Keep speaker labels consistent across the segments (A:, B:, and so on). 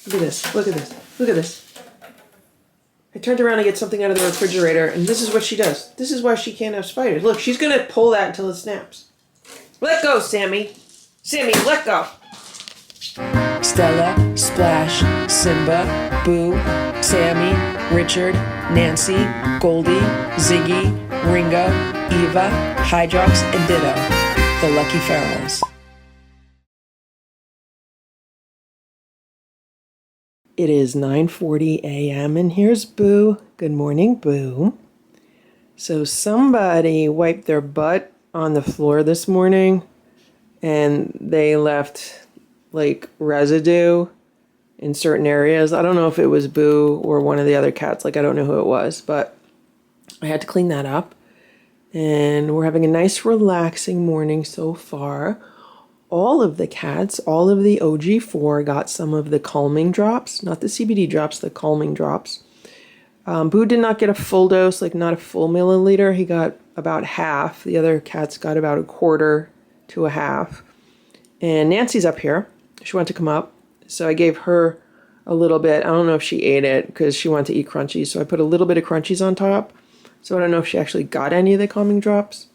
A: Look at this. Look at this. Look at this. I turned around to get something out of the refrigerator, and this is what she does. This is why she can't have spiders. Look, she's going to pull that until it snaps. Let go, Sammy. Sammy, let go.
B: Stella, Splash, Simba, Boo, Sammy, Richard, Nancy, Goldie, Ziggy, Ringo, Eva, Hydrox, and Ditto, the Lucky Ferals.
A: It is 9:40 a.m. and here's Boo. Good morning, Boo. So somebody wiped their butt on the floor this morning and they left like residue in certain areas. I don't know if it was Boo or one of the other cats. Like I don't know who it was, but I had to clean that up. And we're having a nice relaxing morning so far. All of the cats, all of the OG4 got some of the calming drops, not the CBD drops, the calming drops. Boo did not get a full dose, like not a full milliliter. He got about half. The other cats got about a quarter to a half. And Nancy's up here. She wanted to come up. So I gave her a little bit. I don't know if she ate it because she wanted to eat crunchies. So I put a little bit of crunchies on top. So I don't know if she actually got any of the calming drops.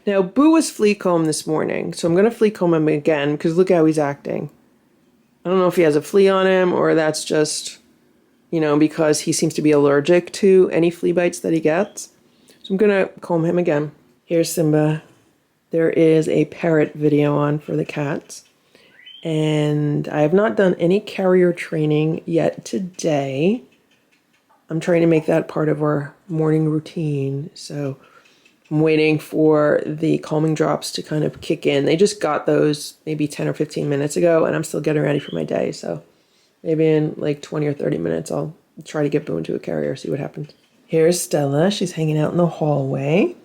A: Now, Boo was flea combed this morning, so I'm going to flea comb him again because look how he's acting. I don't know if he has a flea on him or that's just, because he seems to be allergic to any flea bites that he gets. So I'm going to comb him again. Here's Simba. There is a parrot video on for the cats. And I have not done any carrier training yet today. I'm trying to make that part of our morning routine, so I'm waiting for the calming drops to kind of kick in. They just got those maybe 10 or 15 minutes ago, and I'm still getting ready for my day. So maybe in like 20 or 30 minutes, I'll try to get Boo into a carrier, see what happens. Here's Stella. She's hanging out in the hallway.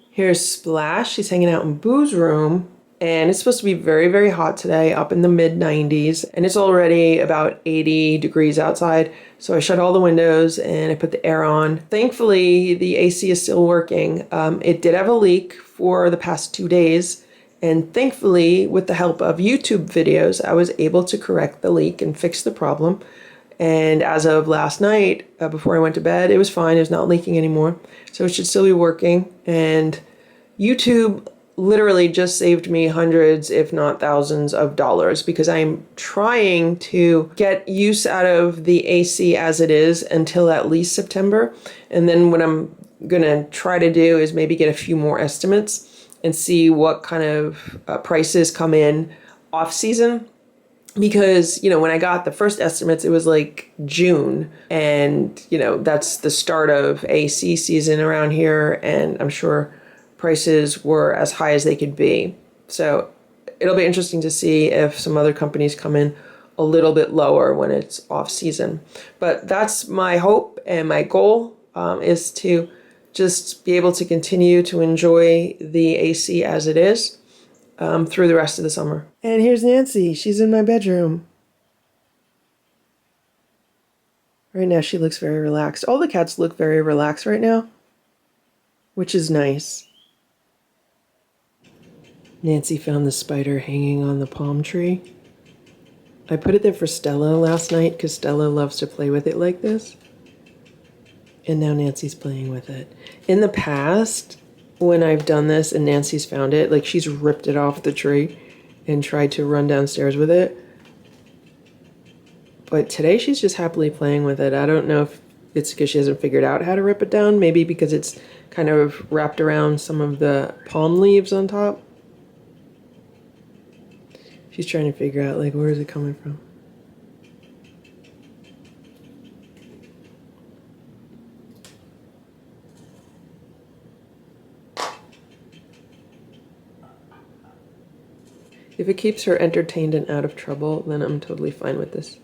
A: Here's Splash. She's hanging out in Boo's room. And it's supposed to be very, very hot today, up in the mid-90s. And it's already about 80 degrees outside. So I shut all the windows and I put the air on. Thankfully, the AC is still working. It did have a leak for the past 2 days. And thankfully, with the help of YouTube videos, I was able to correct the leak and fix the problem. And as of last night, before I went to bed, it was fine. It was not leaking anymore. So it should still be working. And YouTube literally just saved me hundreds, if not thousands of dollars because I'm trying to get use out of the AC as it is until at least September. And then what I'm going to try to do is maybe get a few more estimates and see what kind of prices come in off season. Because, when I got the first estimates, it was like June. And, that's the start of AC season around here. And I'm sure prices were as high as they could be. So it'll be interesting to see if some other companies come in a little bit lower when it's off season. But that's my hope and my goal is to just be able to continue to enjoy the AC as it is through the rest of the summer. And here's Nancy. She's in my bedroom. Right now she looks very relaxed. All the cats look very relaxed right now, which is nice. Nancy found the spider hanging on the palm tree. I put it there for Stella last night because Stella loves to play with it like this. And now Nancy's playing with it. In the past, when I've done this and Nancy's found it, like she's ripped it off the tree and tried to run downstairs with it. But today she's just happily playing with it. I don't know if it's because she hasn't figured out how to rip it down. Maybe because it's kind of wrapped around some of the palm leaves on top. She's trying to figure out, like, where is it coming from? If it keeps her entertained and out of trouble, then I'm totally fine with this.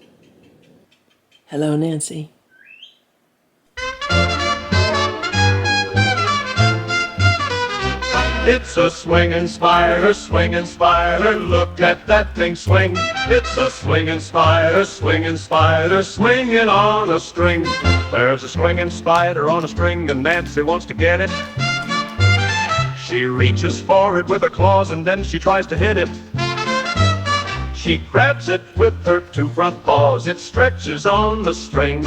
A: Hello, Nancy.
C: It's a swinging spider, look at that thing swing. It's a swinging spider, swinging on a string. There's a swinging spider on a string and Nancy wants to get it. She reaches for it with her claws and then she tries to hit it. She grabs it with her two front paws, it stretches on the string.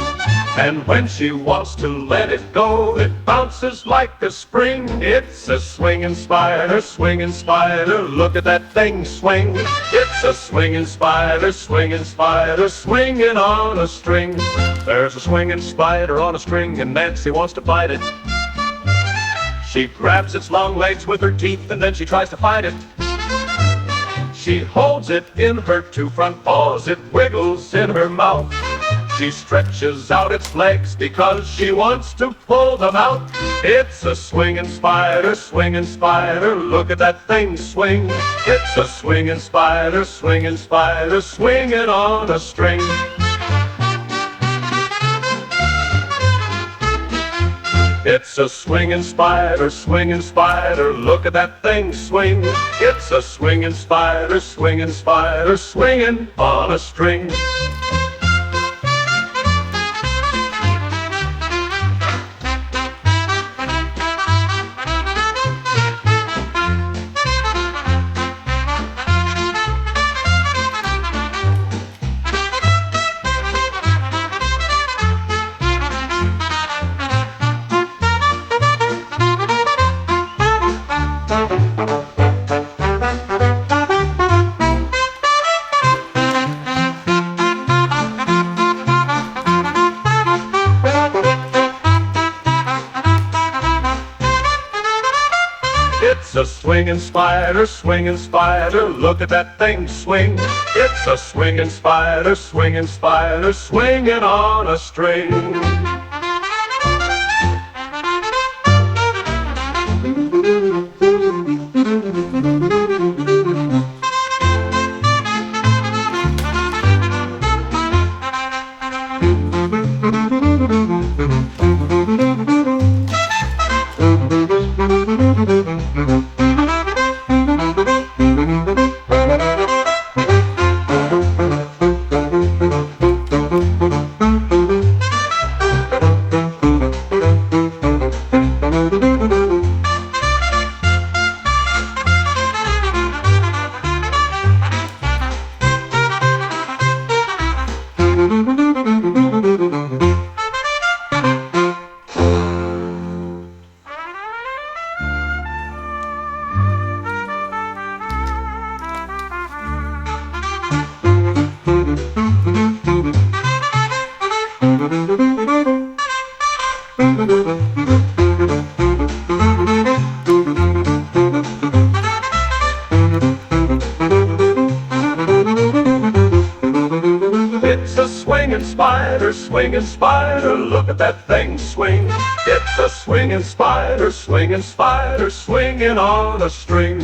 C: And when she wants to let it go, it bounces like a spring. It's a swinging spider, look at that thing swing. It's a swinging spider, swinging on a string. There's a swinging spider on a string and Nancy wants to fight it. She grabs its long legs with her teeth and then she tries to fight it. She holds it in her two front paws, it wiggles in her mouth. She stretches out its legs because she wants to pull them out. It's a swinging spider, look at that thing swing. It's a swinging spider, swinging on a string. It's a swinging spider, look at that thing swing. It's a swinging spider, swinging on a string. It's a swinging spider, look at that thing swing. It's a swinging spider, swinging on a string. Swinging spider, look at that thing swing. It's a swinging spider, swinging on a string.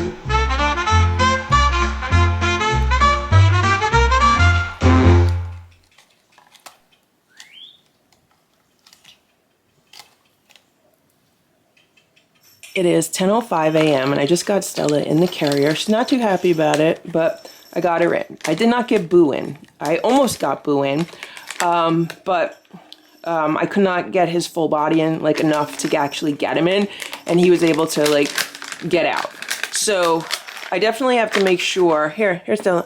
A: It is 10:05 a.m. and I just got Stella in the carrier. She's not too happy about it, but I got her in. I did not get Boo in. I almost got Boo in. But I could not get his full body in, like, enough to actually get him in, and he was able to, like, get out. So I definitely have to make sure, here's Stella.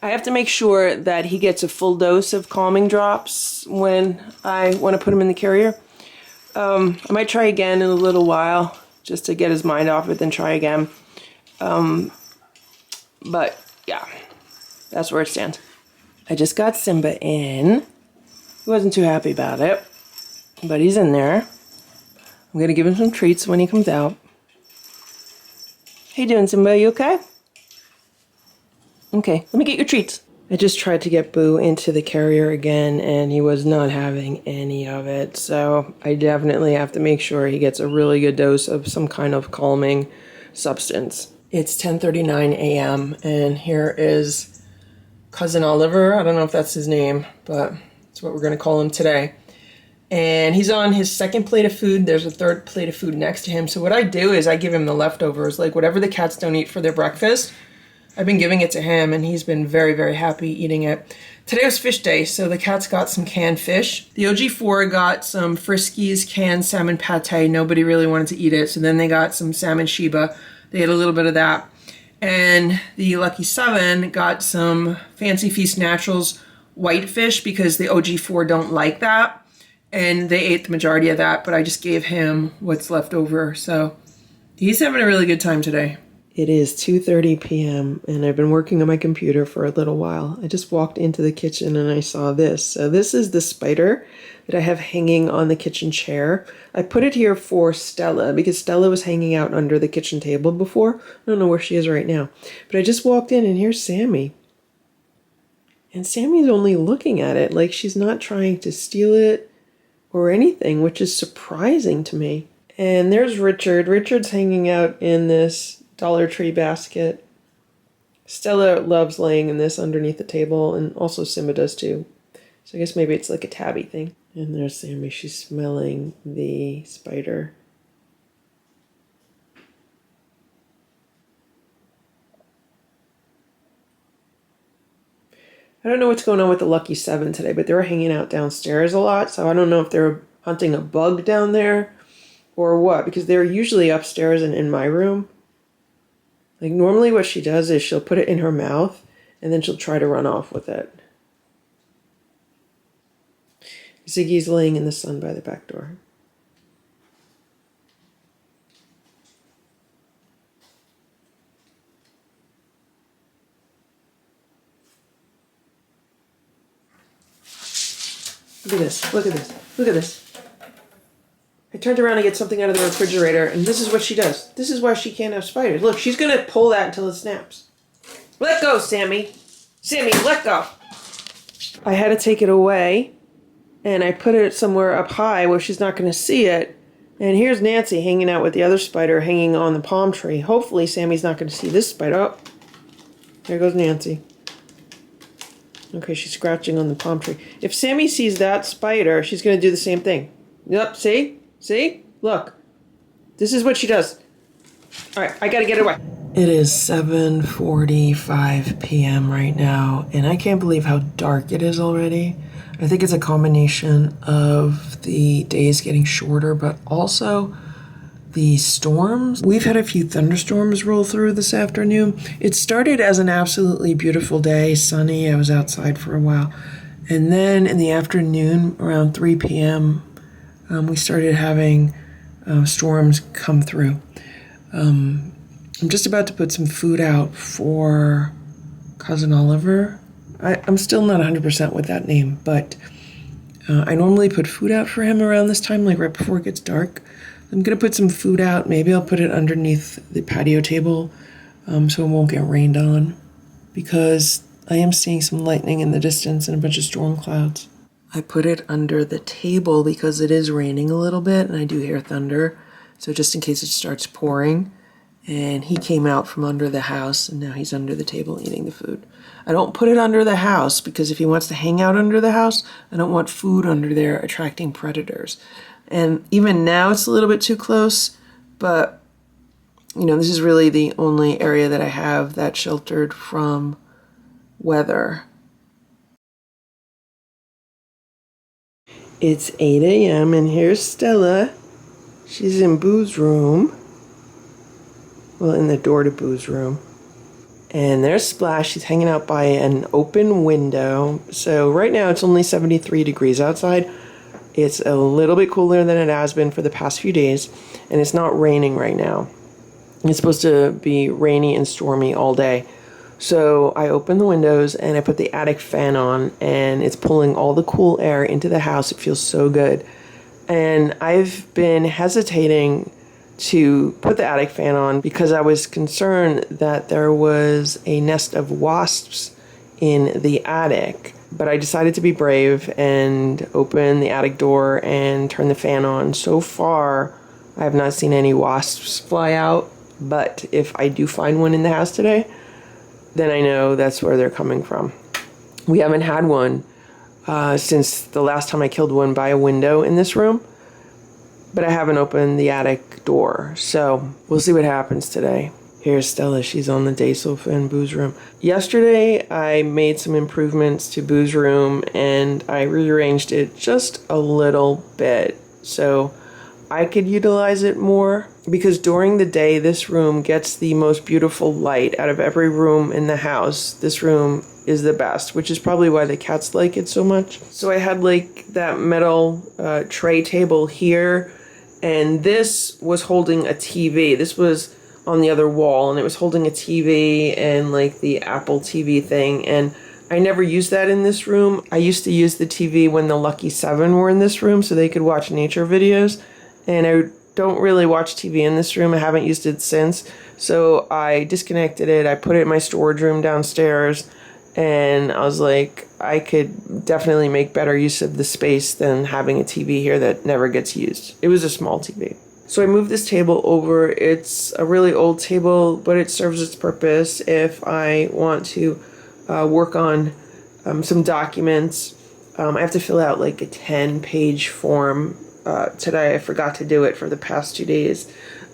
A: I have to make sure that he gets a full dose of calming drops when I want to put him in the carrier. I might try again in a little while, just to get his mind off it, then try again. But yeah, that's where it stands. I just got Simba in. He wasn't too happy about it, but he's in there. I'm gonna give him some treats when he comes out. How you doing, Simba? You okay? Okay, let me get your treats. I just tried to get Boo into the carrier again, and he was not having any of it. So I definitely have to make sure he gets a really good dose of some kind of calming substance. It's 10:39 a.m. and here is Cousin Oliver. I don't know if that's his name, but that's what we're going to call him today. And he's on his second plate of food. There's a third plate of food next to him. So what I do is I give him the leftovers, like whatever the cats don't eat for their breakfast. I've been giving it to him, and he's been very, very happy eating it. Today was fish day, so the cats got some canned fish. The OG4 got some Friskies canned salmon pate. Nobody really wanted to eat it, so then they got some salmon Sheba. They ate a little bit of that.
B: And the Lucky 7 got some Fancy Feast Naturals whitefish because the OG4 don't like that. And they ate the majority of that, but I just gave him what's left over. So he's having a really good time today.
A: It is 2:30 p.m. and I've been working on my computer for a little while. I just walked into the kitchen and I saw this. So this is the spider that I have hanging on the kitchen chair. I put it here for Stella because Stella was hanging out under the kitchen table before. I don't know where she is right now. But I just walked in and here's Sammy. And Sammy's only looking at it like she's not trying to steal it or anything, which is surprising to me. And there's Richard. Richard's hanging out in this Dollar Tree basket. Stella loves laying in this underneath the table, and also Simba does too. So I guess maybe it's like a tabby thing. And there's Sammy. She's smelling the spider. I don't know what's going on with the Lucky 7 today, but they were hanging out downstairs a lot, so I don't know if they're hunting a bug down there or what, because they're usually upstairs and in my room. Like normally what she does is she'll put it in her mouth and then she'll try to run off with it. Ziggy's laying in the sun by the back door. Look at this, look at this, look at this. I turned around to get something out of the refrigerator, and this is what she does. This is why she can't have spiders. Look, she's going to pull that until it snaps. Let go, Sammy. Sammy, let go. I had to take it away, and I put it somewhere up high where she's not going to see it. And here's Nancy hanging out with the other spider hanging on the palm tree. Hopefully Sammy's not going to see this spider. Oh, there goes Nancy. Okay, she's scratching on the palm tree. If Sammy sees that spider, she's going to do the same thing. Yep, see? See? Look. This is what she does. All right, I got to get it away. It is 7:45 p.m. right now, and I can't believe how dark it is already. I think it's a combination of the days getting shorter, but also the storms. We've had a few thunderstorms roll through this afternoon. It started as an absolutely beautiful day, sunny. I was outside for a while. And then in the afternoon, around 3 p.m., we started having storms come through. I'm just about to put some food out for Cousin Oliver. I'm still not 100% with that name, but I normally put food out for him around this time, like right before it gets dark. I'm going to put some food out. Maybe I'll put it underneath the patio table so it won't get rained on, because I am seeing some lightning in the distance and a bunch of storm clouds. I put it under the table because it is raining a little bit and I do hear thunder. So just in case it starts pouring. And he came out from under the house and now he's under the table eating the food. I don't put it under the house because if he wants to hang out under the house, I don't want food under there attracting predators. And even now it's a little bit too close, but you know, this is really the only area that I have that's sheltered from weather. It's 8 a.m. and here's Stella. She's in Boo's room. Well, in the door to Boo's room. And there's Splash. She's hanging out by an open window. So right now it's only 73 degrees outside. It's a little bit cooler than it has been for the past few days. And it's not raining right now. It's supposed to be rainy and stormy all day. So I opened the windows and I put the attic fan on and it's pulling all the cool air into the house. It feels so good. And I've been hesitating to put the attic fan on because I was concerned that there was a nest of wasps in the attic. But I decided to be brave and open the attic door and turn the fan on. So far, I have not seen any wasps fly out. But if I do find one in the house today, then I know that's where they're coming from. We haven't had one since the last time I killed one by a window in this room, but I haven't opened the attic door, so we'll see what happens today. Here's Stella. She's on the day sofa in Boo's room. Yesterday, I made some improvements to Boo's room, and I rearranged it just a little bit, so I could utilize it more. because during the day, this room gets the most beautiful light out of every room in the house. This room is the best, which is probably why the cats like it so much. So I had like that metal tray table here, and this was holding a TV. This was on the other wall, and it was holding a TV and like the Apple TV thing, and I never used that in this room. I used to use the TV when the Lucky 7 were in this room so they could watch nature videos, and I don't really watch TV in this room. I haven't used it since, so I disconnected it. I put it in my storage room downstairs, and I was like, I could definitely make better use of the space than having a TV here that never gets used. It was a small TV. So I moved this table over. It's a really old table, but it serves its purpose if I want to work on some documents. I have to fill out like a 10-page form. Today I forgot to do it for the past 2 days.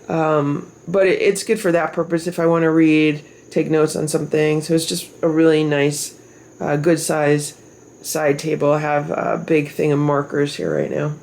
A: But it's good for that purpose if I want to read, take notes on something. So it's just a really nice, good size side table. I have a big thing of markers here right now.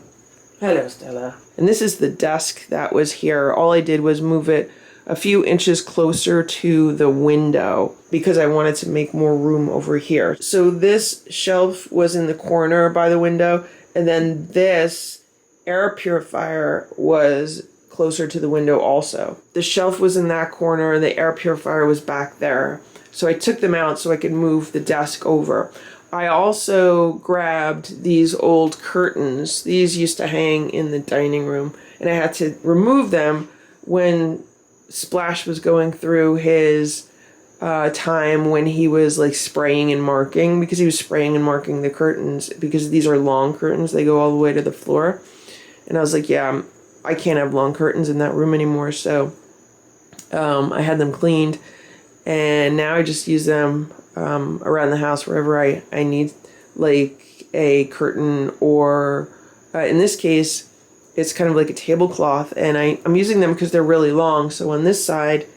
A: Hello, Stella. And this is the desk that was here. All I did was move it a few inches closer to the window because I wanted to make more room over here. So this shelf was in the corner by the window, and then this air purifier was closer to the window also. The shelf was in that corner, the air purifier was back there. So I took them out so I could move the desk over. I also grabbed these old curtains. These used to hang in the dining room, and I had to remove them when Splash was going through his time when he was like spraying and marking, because he was spraying and marking the curtains because these are long curtains. They go all the way to the floor. And I was like, yeah, I can't have long curtains in that room anymore. So I had them cleaned, and now I just use them around the house wherever I need like a curtain, or in this case, it's kind of like a tablecloth, and I'm using them because they're really long. So on this side,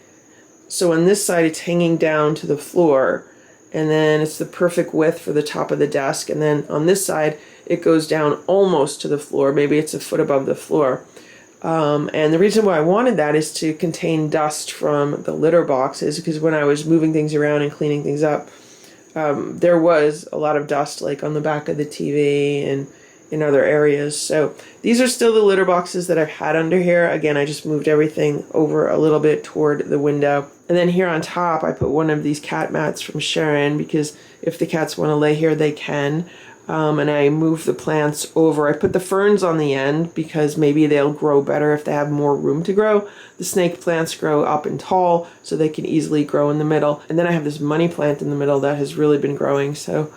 A: it's hanging down to the floor, and then it's the perfect width for the top of the desk. And then on this side, it goes down almost to the floor. Maybe it's a foot above the floor. And the reason why I wanted that is to contain dust from the litter boxes, because when I was moving things around and cleaning things up, there was a lot of dust like on the back of the TV and in other areas. So these are still the litter boxes that I've had under here. Again, I just moved everything over a little bit toward the window. And then here on top, I put one of these cat mats from Sharon, because if the cats want to lay here, they can. And I moved the plants over. I put the ferns on the end because maybe they'll grow better if they have more room to grow. The snake plants grow up and tall, so they can easily grow in the middle. And then I have this money plant in the middle that has really been growing. So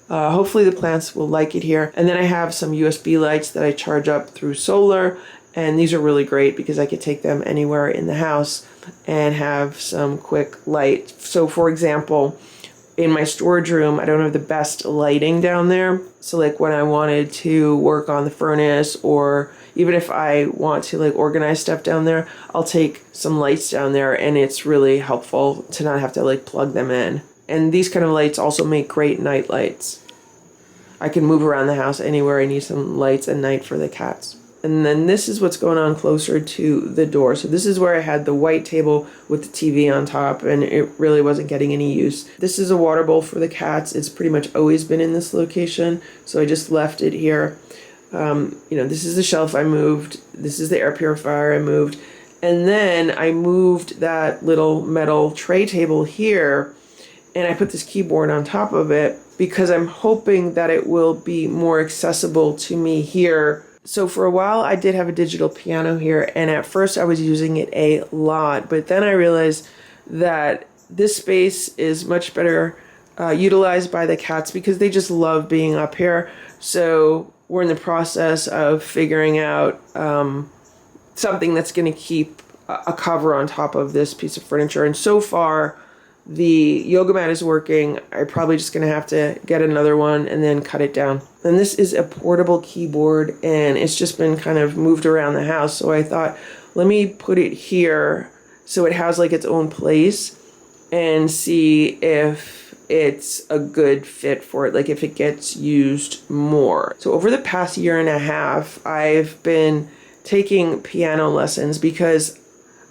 A: hopefully the plants will like it here. And then I have some USB lights that I charge up through solar. And these are really great because I could take them anywhere in the house and have some quick light. So for example, in my storage room, I don't have the best lighting down there. So like when I wanted to work on the furnace, or even if I want to like organize stuff down there, I'll take some lights down there, and it's really helpful to not have to like plug them in. And these kind of lights also make great night lights. I can move around the house anywhere I need some lights at night for the cats. And then this is what's going on closer to the door. So this is where I had the white table with the TV on top, and it really wasn't getting any use. This is a water bowl for the cats. It's pretty much always been in this location, so I just left it here. This is the shelf I moved. This is the air purifier I moved. And then I moved that little metal tray table here, and I put this keyboard on top of it because I'm hoping that it will be more accessible to me here. So for a while, I did have a digital piano here, and at first I was using it a lot, but then I realized that this space is much better utilized by the cats because they just love being up here. So we're in the process of figuring out something that's going to keep a cover on top of this piece of furniture. And so far, the yoga mat is working. I'm probably just going to have to get another one and then cut it down. And this is a portable keyboard, and it's just been kind of moved around the house. So I thought, let me put it here so it has like its own place and see if it's a good fit for it, like if it gets used more. So over the past year and a half, I've been taking piano lessons because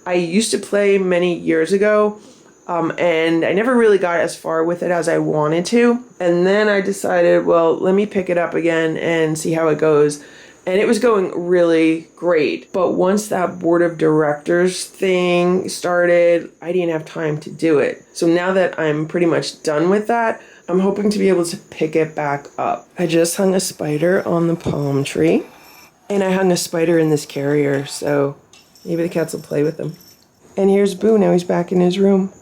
B: I used to play many years ago, and I never really got as far with it as I wanted to. And then I decided, well, let me pick it up again and see how it goes. And it was going really great. But once that board of directors thing started, I didn't have time to do it. So now that I'm pretty much done with that, I'm hoping to be able to pick it back up. I just hung a spider on the palm tree. And I hung a spider in this carrier, so maybe the cats will play with them. And here's Boo, now he's back in his room.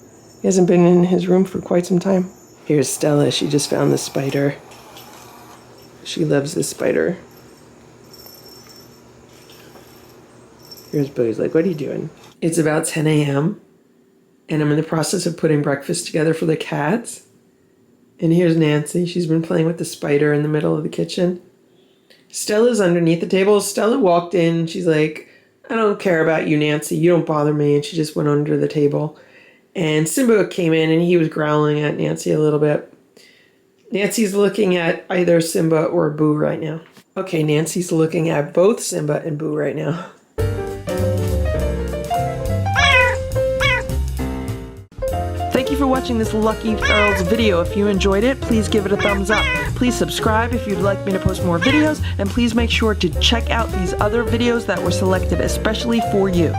B: He hasn't been in his room for quite some time. Here's Stella, she just found the spider. She loves this spider. Here's Boo, he's like, what are you doing? It's about 10 a.m. and I'm in the process of putting breakfast together for the cats. And here's Nancy, she's been playing with the spider in the middle of the kitchen. Stella's underneath the table. Stella walked in. She's like, I don't care about you, Nancy. You don't bother me. And she just went under the table. And Simba came in and he was growling at Nancy a little bit. Nancy's looking at either Simba or Boo right now. Okay, Nancy's looking at both Simba and Boo right now. Thank you for watching this Lucky Ferals video. If you enjoyed it, please give it a thumbs up. Please subscribe if you'd like me to post more videos, and please make sure to check out these other videos that were selected especially for you.